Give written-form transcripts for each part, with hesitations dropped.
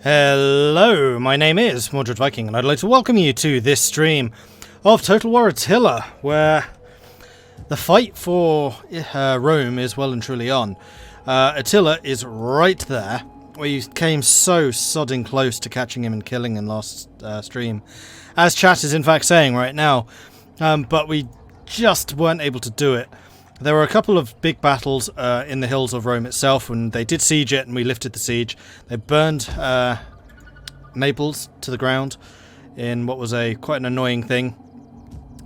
Hello, my name is Mordred Viking, and I'd like to welcome you to this stream of Total War Attila, where the fight for Rome is well and truly on. Attila is right there. We came so sodding close to catching him and killing him last stream, as chat is in fact saying right now, but we just weren't able to do it. There were a couple of big battles in the hills of Rome itself when they did siege it, and we lifted the siege. They burned Naples to the ground in what was quite an annoying thing.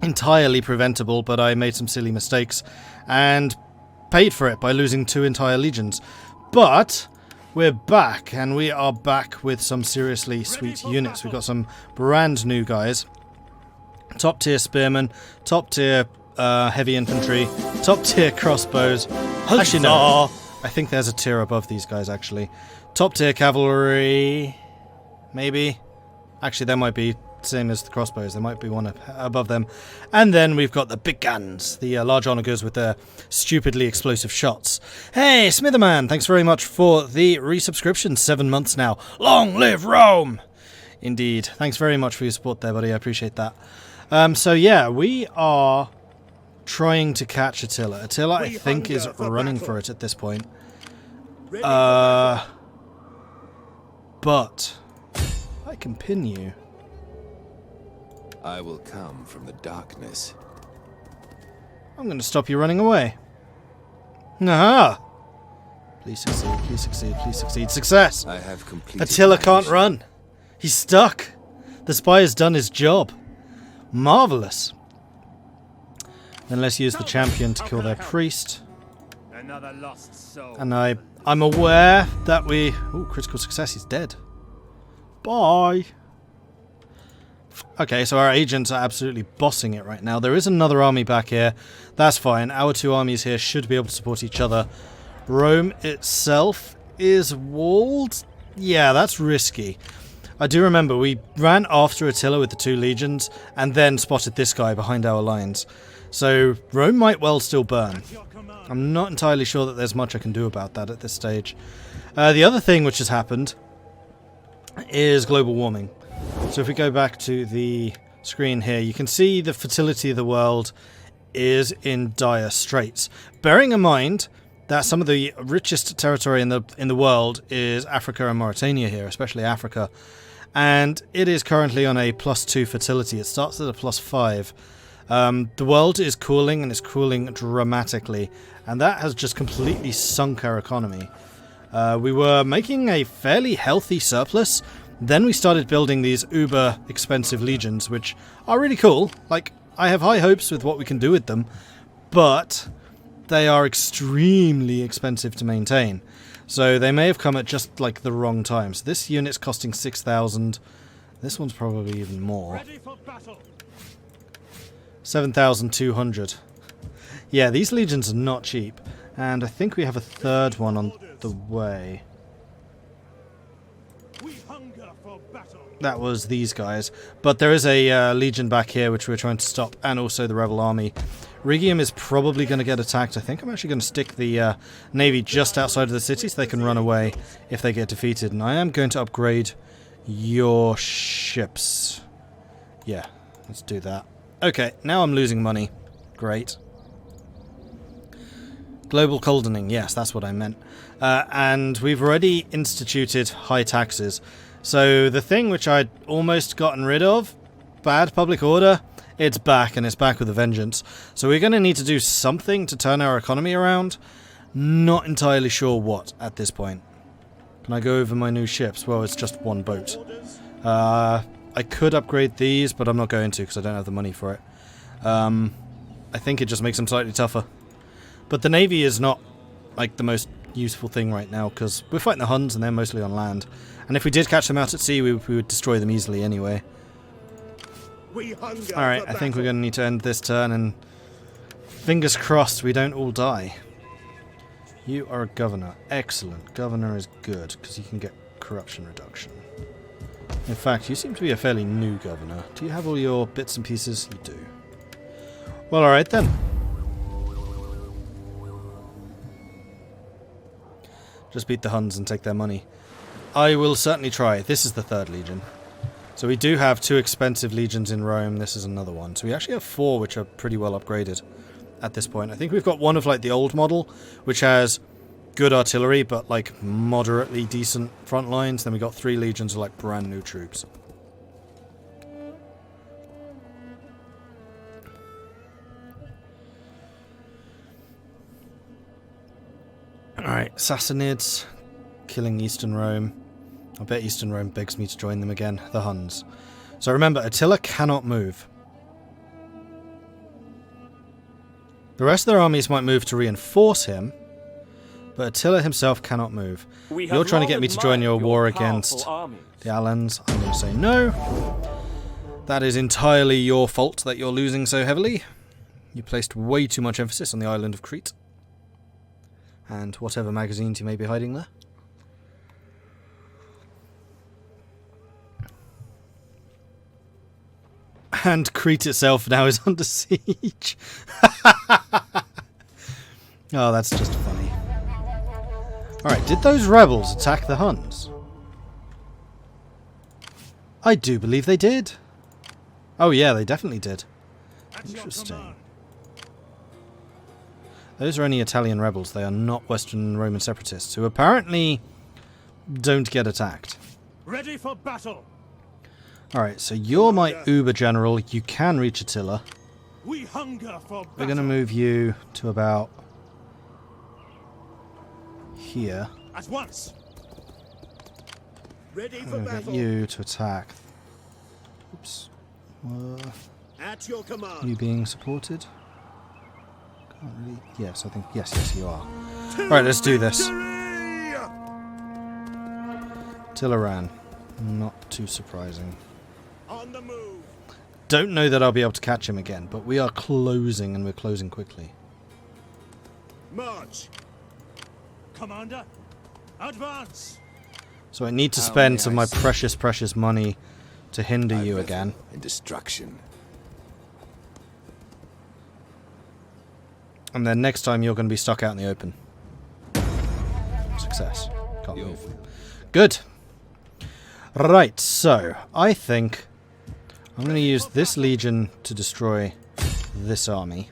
Entirely preventable, but I made some silly mistakes and paid for it by losing 2 entire legions. But we're back, and we are back with some seriously sweet units. We've got some brand new guys. Top tier spearmen, top tier heavy infantry, top tier crossbows. Actually, no. I think there's a tier above these guys, actually. Top tier cavalry, maybe. Actually, there might be same as the crossbows. There might be one above them. And then we've got the big guns, the large onagers with their stupidly explosive shots. Hey, Smitherman, thanks very much for the resubscription. 7 months now. Long live Rome! Indeed. Thanks very much for your support there, buddy. I appreciate that. So yeah, we are trying to catch Attila. Attila, I think, is running for it at this point. But I can pin you. I will come from the darkness. I'm going to stop you running away. Aha! Please succeed, please succeed, please succeed. Success! I have completed. Attila can't run. He's stuck. The spy has done his job. Marvellous. Then let's use the champion to kill their priest. Another lost soul. And I'm aware that we... Ooh, critical success, he's dead. Bye. Okay, so our agents are absolutely bossing it right now. There is another army back here. That's fine. Our 2 armies here should be able to support each other. Rome itself is walled? Yeah, that's risky. I do remember we ran after Attila with the 2 legions and then spotted this guy behind our lines. So Rome might well still burn. I'm not entirely sure that there's much I can do about that at this stage. The other thing which has happened is global warming. So if we go back to the screen here, you can see the fertility of the world is in dire straits. Bearing in mind that some of the richest territory in the world is Africa and Mauritania here, especially Africa. And it is currently on a +2 fertility. It starts at a +5. The world is cooling, and it's cooling dramatically, and that has just completely sunk our economy. We were making a fairly healthy surplus, then we started building these uber expensive legions, which are really cool. Like, I have high hopes with what we can do with them, but they are extremely expensive to maintain. So they may have come at just like the wrong time. So this unit's costing 6,000. This one's probably even more. Ready for battle. 7,200. Yeah, these legions are not cheap. And I think we have a third one on the way. We hunger for battle. That was these guys. But there is a legion back here which we're trying to stop, and also the rebel army. Rhegium is probably going to get attacked. I think I'm actually going to stick the navy just outside of the city so they can run away if they get defeated. And I am going to upgrade your ships. Yeah, let's do that. Okay, now I'm losing money. Great. Global coldening, yes, that's what I meant. And we've already instituted high taxes. So the thing which I'd almost gotten rid of, bad public order, it's back, and it's back with a vengeance. So we're going to need to do something to turn our economy around. Not entirely sure what at this point. Can I go over my new ships? Well, it's just 1 boat. I could upgrade these, but I'm not going to because I don't have the money for it. I think it just makes them slightly tougher. But the navy is not like the most useful thing right now because we're fighting the Huns and they're mostly on land. And if we did catch them out at sea, we would destroy them easily anyway. Alright, I think we're going to need to end this turn, and fingers crossed we don't all die. You are a governor. Excellent. Governor is good because you can get corruption reduction. In fact, you seem to be a fairly new governor. Do you have all your bits and pieces? You do. Well, alright then. Just beat the Huns and take their money. I will certainly try. This is the 3rd legion. So we do have 2 expensive legions in Rome. This is another one. So we actually have 4 which are pretty well upgraded at this point. I think we've got one of like the old model, which has good artillery, but like moderately decent front lines. Then we got 3 legions of like brand new troops. Alright, Sassanids, killing Eastern Rome. I bet Eastern Rome begs me to join them again, the Huns. So remember, Attila cannot move. The rest of their armies might move to reinforce him, but Attila himself cannot move. You're trying to get me to join your war against the Alans. I'm going to say no. That is entirely your fault that you're losing so heavily. You placed way too much emphasis on the island of Crete. And whatever magazines you may be hiding there. And Crete itself now is under siege. Oh, that's just funny. Alright, did those rebels attack the Huns? I do believe they did. Oh yeah, they definitely did. Interesting. Those are only Italian rebels. They are not Western Roman separatists, who apparently don't get attacked. Ready for battle. Alright, so you're my Uber general. You can reach Attila. We hunger for battle. We're going to move you to about here. At once. Ready for I'm going to get you to attack. Oops. At your command. You being supported? Can't really... Yes, I think... Yes, you are. Alright, let's do this. Attila ran. Not too surprising. On the move. Don't know that I'll be able to catch him again, but we are closing, and we're closing quickly. March. Commander, advance. So I need to spend some of my precious money to hinder you again. And destruction. And then next time you're going to be stuck out in the open. Success. Can't move. Good. Right, so I think I'm going to use this legion to destroy this army.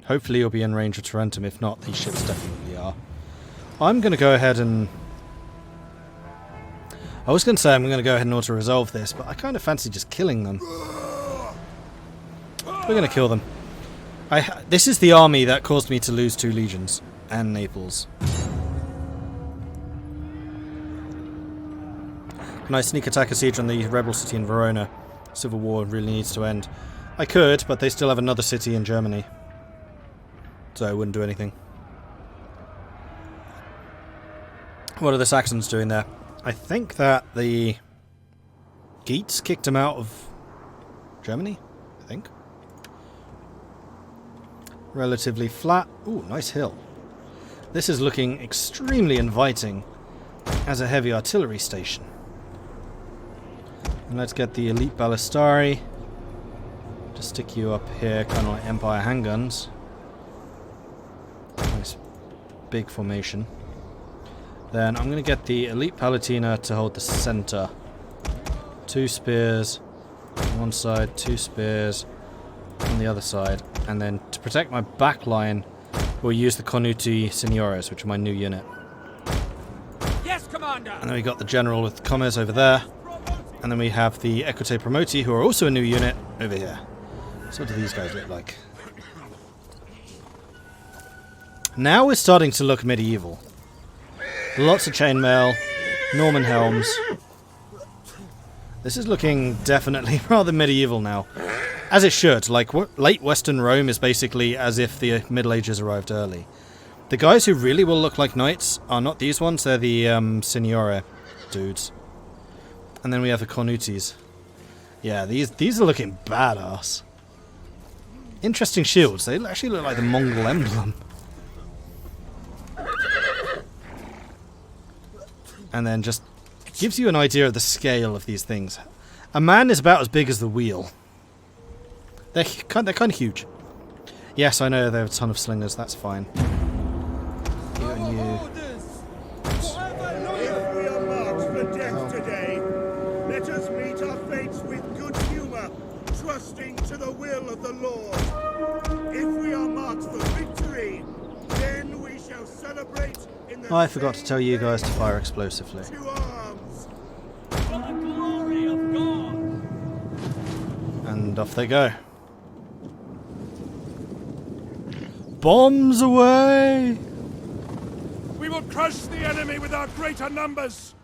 Hopefully you'll be in range of Tarentum. If not, these ships definitely are. I'm going to go ahead and... I was going to say I'm going to go ahead and auto-resolve this, but I kind of fancy just killing them. We're going to kill them. This is the army that caused me to lose 2 legions. And Naples. Can I sneak attack a siege on the rebel city in Verona? Civil war really needs to end. I could, but they still have another city in Germany. So I wouldn't do anything. What are the Saxons doing there? I think that the Geats kicked him out of Germany, I think. Relatively flat. Ooh, nice hill. This is looking extremely inviting as a heavy artillery station. And let's get the elite ballistari to stick you up here, kind of like Empire handguns. Nice big formation. Then I'm going to get the elite palatina to hold the center. 2 spears on one side, 2 spears on the other side. And then to protect my back line, we'll use the Cornuti Signores, which are my new unit. Yes, Commander. And then we got the general with the commas over there. And then we have the Equite Promoti, who are also a new unit, over here. So what do these guys look like? Now we're starting to look medieval. Lots of chainmail, Norman helms. This is looking definitely rather medieval now. As it should. Like, late Western Rome is basically as if the Middle Ages arrived early. The guys who really will look like knights are not these ones, they're the Signore dudes. And then we have the Cornutis. Yeah, these are looking badass. Interesting shields. They actually look like the Mongol emblem. And then just gives you an idea of the scale of these things. A man is about as big as the wheel. They're kind of huge. Yes, I know they have a ton of slingers. That's fine. You and you. will of the Lord. If we are marked for victory, then we shall celebrate in the Oh, I forgot to same tell you guys to way. fire explosively. To arms. For the glory of God. And off they go. Bombs away! We will crush the enemy with our greater numbers.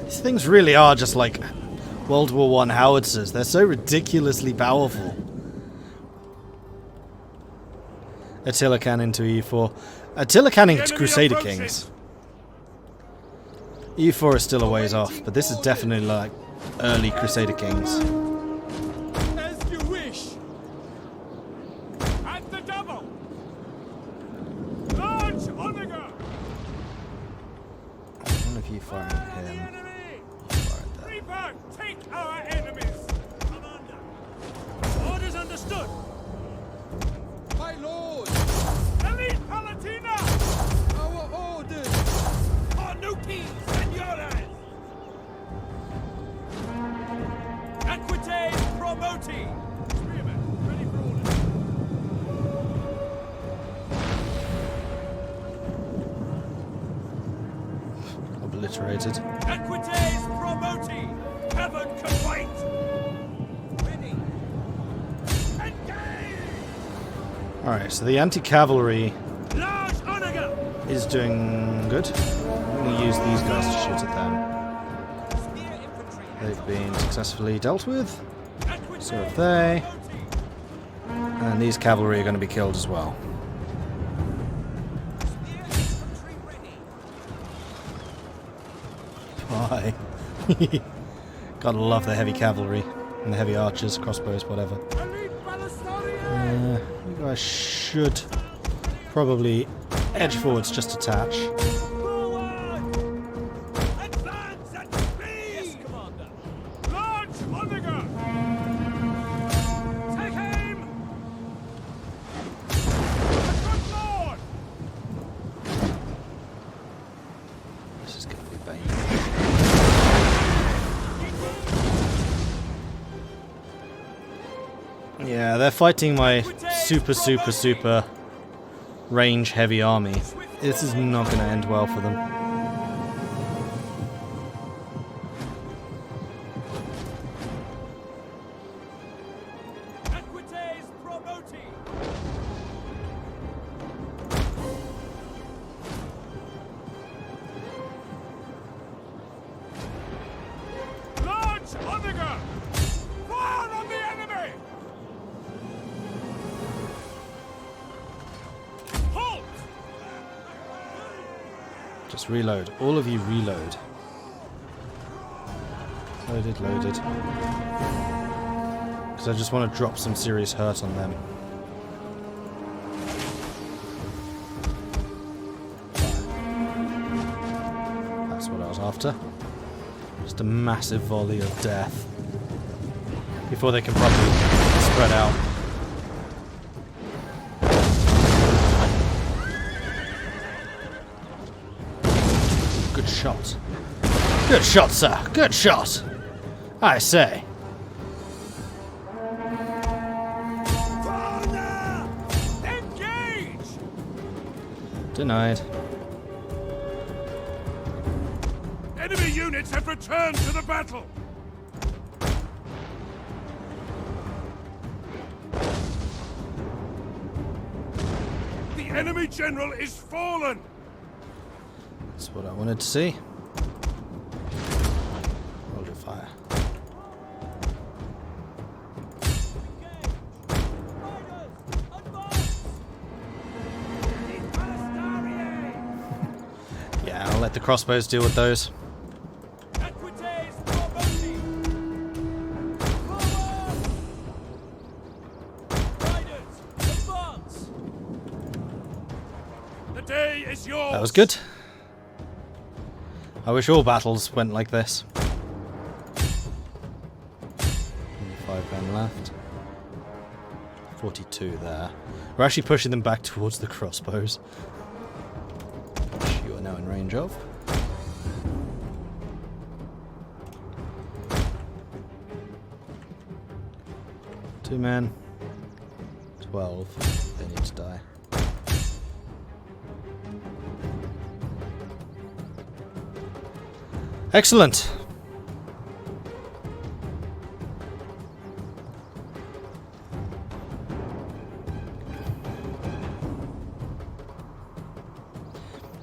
These things really are just like World War I howitzers. They're so ridiculously powerful. Attila cannon to E4. Attila cannon to Crusader Kings. E4 is still a ways off, but this is definitely like early Crusader Kings. As you wish. At the double. Large Onager. One of you firing at him. Fire at that. Reaper, take our enemies. Commander. Orders understood. My lord, Elite Palatina. our orders. Cornuti, senores. Equite promoti. Spearmen, ready for orders. Obliterated. Equites promoti. Heaven can wait. Ready. Engage. Alright, so the anti-cavalry Large Onager. is doing good. I'm going to use these guys to shoot at them. Spear infantry. They've been successfully dealt with. Equite So have they. promoti. And these cavalry are going to be killed as well. Spear infantry ready. Bye. Gotta love the heavy cavalry and the heavy archers, crossbows, whatever. Elite Balistarians. You guys should probably edge forwards just a touch. Forward! Advance at speed! Yes, Commander. Large Onager! Take aim! Good Lord! This is going to be bane. Yeah, they're fighting my super range heavy army. This is not going to end well for them. Equites promoti! Large Onager! Fire on the enemy! Halt! Just reload. All of you reload. Loaded, loaded. Because I just want to drop some serious hurt on them. That's what I was after. Just a massive volley of death. Before they can properly spread out. Good shot. Good shot, sir. Good shot. I say. Father! Engage! Denied. Enemy units have returned to the battle! The enemy general is fallen! That's what I wanted to see. Hold your fire. Yeah, I'll let the crossbows deal with those. Equites promoti! Forward! Riders, advance! The day is yours! That was good. I wish all battles went like this. Only 5 men left. 42 there. We're actually pushing them back towards the crossbows, which you are now in range of. 2 men. 12. They need to die. Excellent!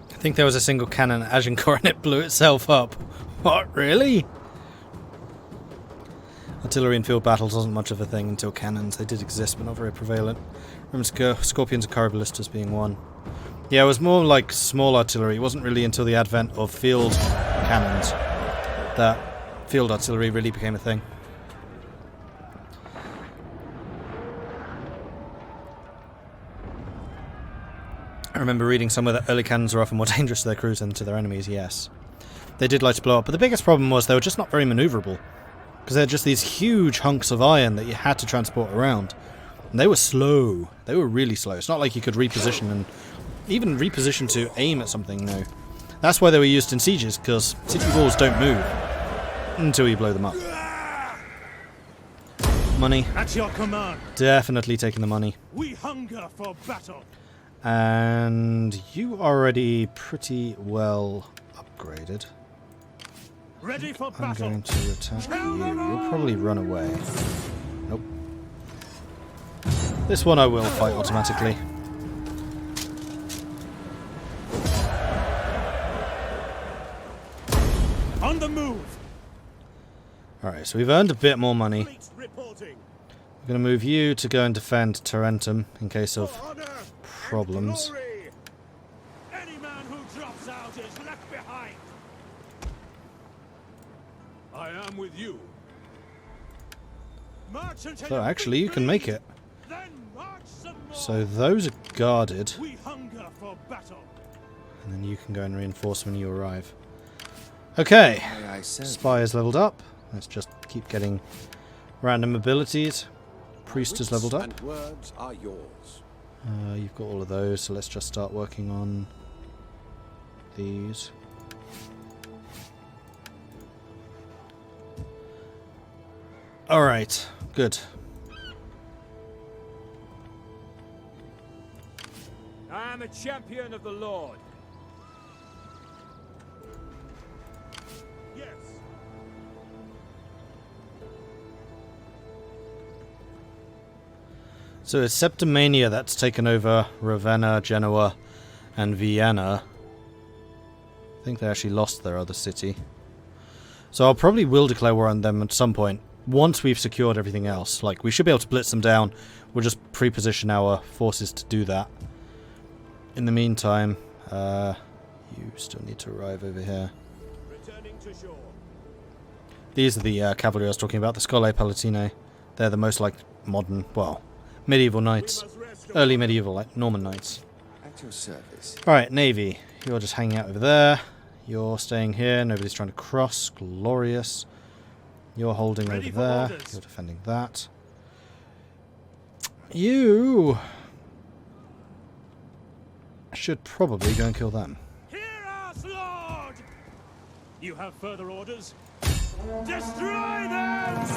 I think there was a single cannon at Agincourt and it blew itself up. What, really? Artillery in field battles wasn't much of a thing until cannons. They did exist, but not very prevalent. Remember Scorpions and Carballistas being one. Yeah, it was more like small artillery. It wasn't really until the advent of field cannons that field artillery really became a thing. I remember reading somewhere that early cannons were often more dangerous to their crews than to their enemies, yes. They did like to blow up, but the biggest problem was they were just not very manoeuvrable. Because they're just these huge hunks of iron that you had to transport around. And they were slow. They were really slow. It's not like you could reposition and even reposition to aim at something, no. That's why they were used in sieges, because city walls don't move until you blow them up. Money. At your command. Definitely taking the money. We hunger for battle. And you are already pretty well upgraded. Ready for I'm battle. going to attack you. You'll probably run away. Nope. This one I will fight automatically. On the move. Alright, so we've earned a bit more money. Fleet reporting. I'm going to move you to go and defend Tarentum in case of For honor problems. and glory. Any man who drops out is left behind. I am with you. March until So your actually you can victory. make it. Then march some more. So those are guarded. We hunger for battle. And then you can go and reinforce when you arrive. Okay. May I serve? Spy is leveled up. Let's just keep getting random abilities. Priest is leveled up. And words are yours. You've got all of those, so let's just start working on these. Alright, good. I am a champion of the Lord. Yes. So it's Septimania that's taken over Ravenna, Genoa, and Vienna. I think they actually lost their other city. So I'll probably will declare war on them at some point, once we've secured everything else. Like, we should be able to blitz them down. We'll just pre-position our forces to do that. In the meantime, you still need to arrive over here. Returning to shore. These are the cavalry I was talking about, the Scolae Palatinae. They're the most, like, modern, well, medieval knights. Early medieval, like, Norman knights. At your service. Alright, Navy. You're just hanging out over there. You're staying here. Nobody's trying to cross. Glorious. You're holding Ready over for there. orders. You're defending that. You should probably go and kill them. Hear us, Lord! You have further orders? Destroy them!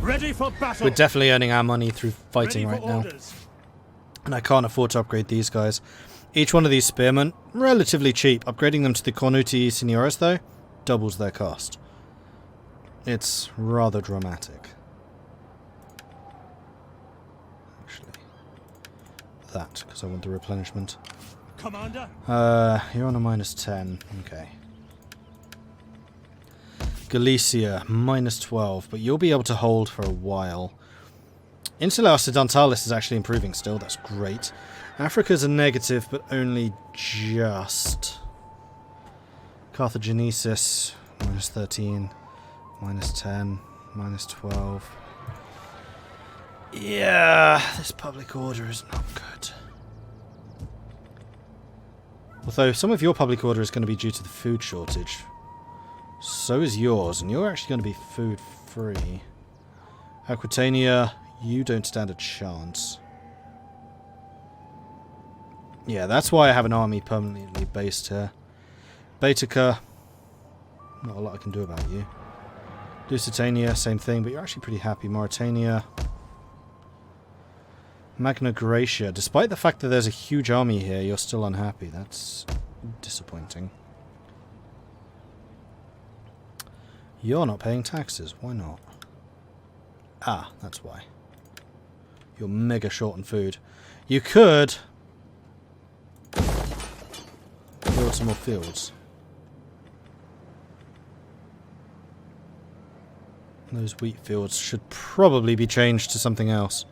Ready for battle! We're definitely earning our money through fighting Ready right for now. orders. And I can't afford to upgrade these guys. Each one of these spearmen, relatively cheap. Upgrading them to the Cornuti Seniores, though, doubles their cost. It's rather dramatic. Actually, that, because I want the replenishment. Commander, You're on a -10. Okay. Galicia, -12, but you'll be able to hold for a while. Insular Occidentalis is actually improving still, that's great. Africa's a negative, but only just. Carthagenesis, -13, -10, -12. Yeah, this public order is not good. Although some of your public order is going to be due to the food shortage. So is yours, and you're actually going to be food free. Aquitania, You don't stand a chance. Yeah, that's why I have an army permanently based here. Baetica, not a lot I can do about you. Lusitania, same thing, but you're actually pretty happy. Mauritania. Magna Graecia. Despite the fact that there's a huge army here, you're still unhappy. That's disappointing. You're not paying taxes. Why not? Ah, that's why. You're mega short on food. You could build some more fields. Those wheat fields should probably be changed to something else.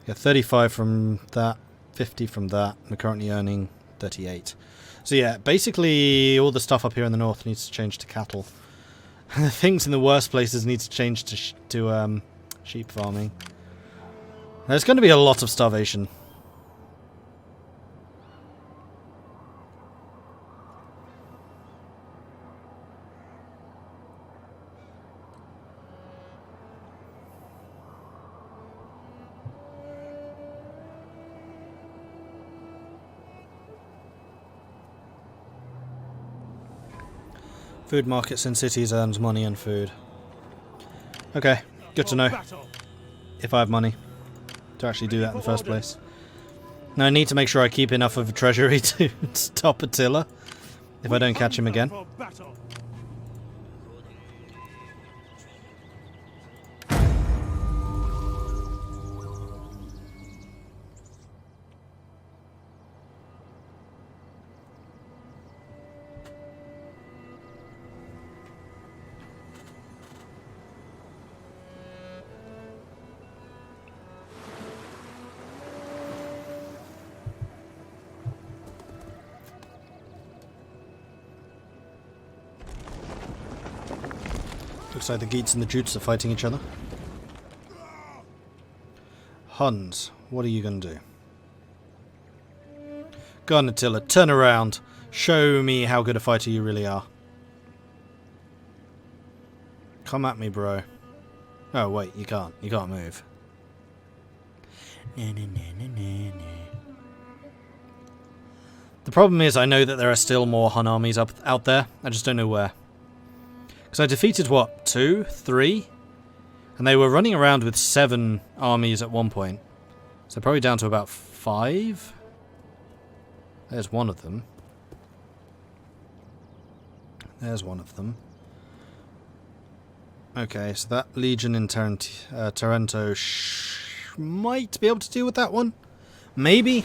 Yeah, 35 from that, 50 from that. We're currently earning 38. So yeah, basically all the stuff up here in the north needs to change to cattle. The things in the worst places need to change to sheep farming. There's going to be a lot of starvation. Food markets in cities earns money and food. Okay, good to know. If I have money to actually do that in the first place. Now I need to make sure I keep enough of a treasury to stop Attila if I don't catch him again. Looks like the Geats and the Jutes are fighting each other. Huns, what are you going to do? Go on, Attila, turn around. Show me how good a fighter you really are. Come at me, bro. Oh, wait, you can't. You can't move. The problem is I know that there are still more Hun armies out there. I just don't know where. Because I defeated, what, 2? 3? And they were running around with 7 armies at one point. So probably down to about 5? There's one of them. There's one of them. Okay, so that legion in Taranto might be able to deal with that one. Maybe.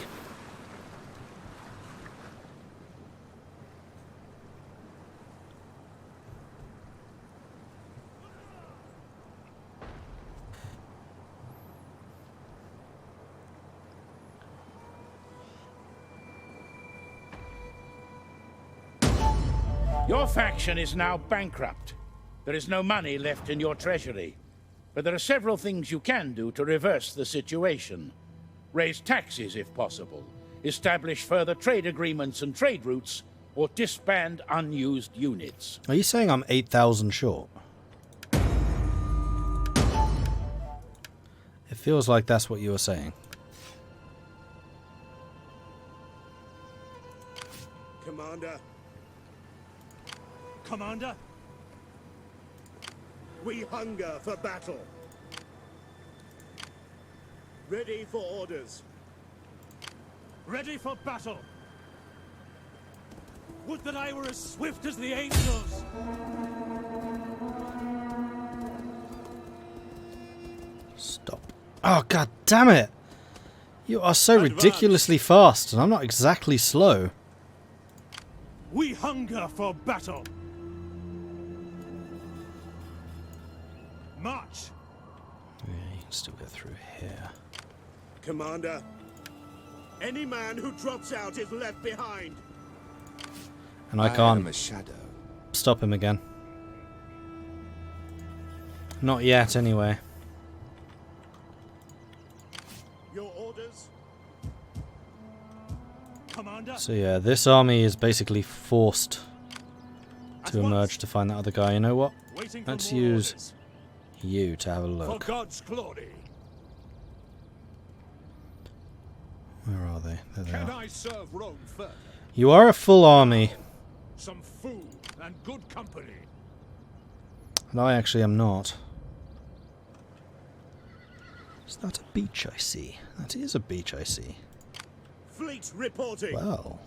Your faction is now bankrupt. There is no money left in your treasury. But there are several things you can do to reverse the situation. Raise taxes if possible, establish further trade agreements and trade routes, or disband unused units. Are you saying I'm 8,000 short? It feels like that's what you were saying. Commander. Commander? We hunger for battle. Ready for orders. Ready for battle. Would that I were as swift as the angels. Stop. Oh, god damn it! You are so ridiculously fast, and I'm not exactly slow. We hunger for battle. March. Yeah, you can still get through here. Commander, any man who drops out is left behind. And I am can't a shadow. stop him again. Not yet, anyway. Your orders? Commander. So yeah, this army is basically forced to emerge to find that other guy. You know what? Waiting for Let's more use orders. you to have a For look. God's glory. are they? There they Can are. I serve Rome further? You are a full army, Some food and good company. and I actually am not. Is that a beach I see? That is a beach I see. Fleet reporting. Well,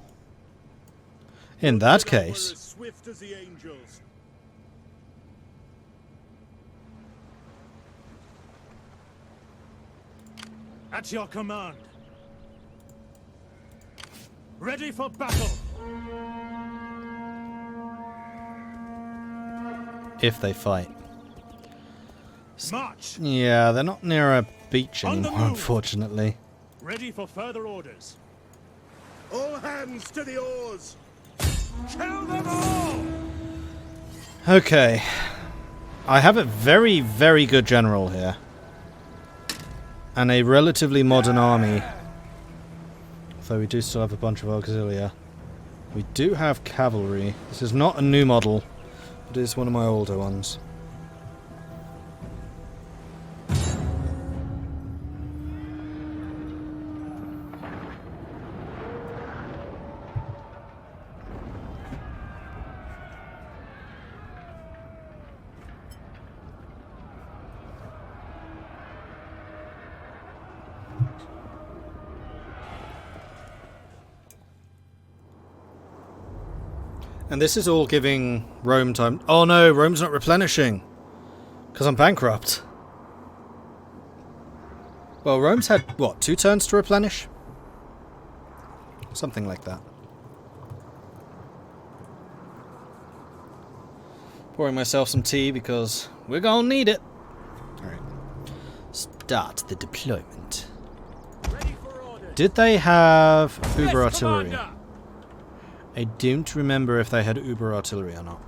in that We're case, as swift as the angels. At your command. Ready for battle. if they fight. March. Yeah, they're not near a beach On the anymore, move. unfortunately. Ready for further orders. All hands to the oars. Kill them all! Okay. I have a very, very good general here. And a relatively modern army. Though we do still have a bunch of auxilia. We do have cavalry. This is not a new model. It is one of my older ones. And this is all giving Rome time. Oh no, Rome's not replenishing. Because I'm bankrupt. Well, Rome's had, what, 2 turns to replenish? Something like that. Pouring myself some tea because we're gonna need it. Alright. Start the deployment. Ready for orders. Did they have Uber Yes, artillery? Commander. I don't remember if they had Uber artillery or not.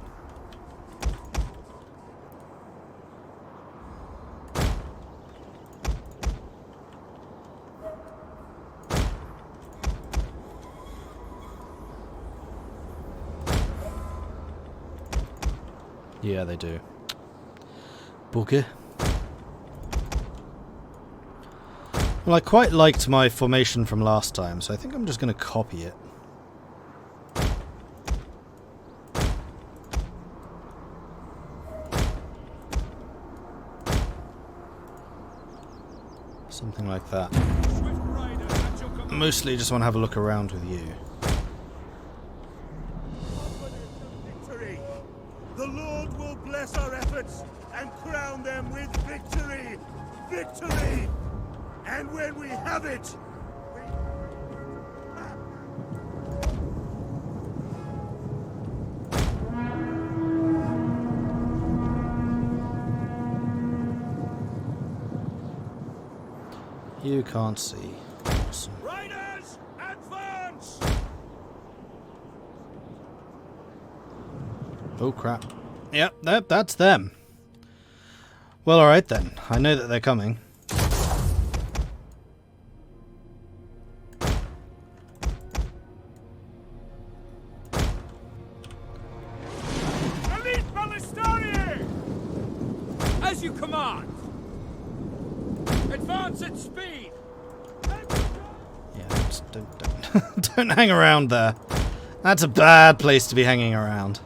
Yeah, they do. Booker. Well, I quite liked my formation from last time, so I think I'm just going to copy it. Something like that. Swift rider at your command. Mostly just want to have a look around with you. Confident of victory. The Lord will bless our efforts and crown them with victory. Victory! And when we have it, You can't see. Awesome. riders, advance! Oh crap. Yep, that's them. Well, alright then. I know that they're coming. Elite Ballistarians! As you command. Advance at speed. Yeah, just don't hang around there. That's a bad place to be hanging around.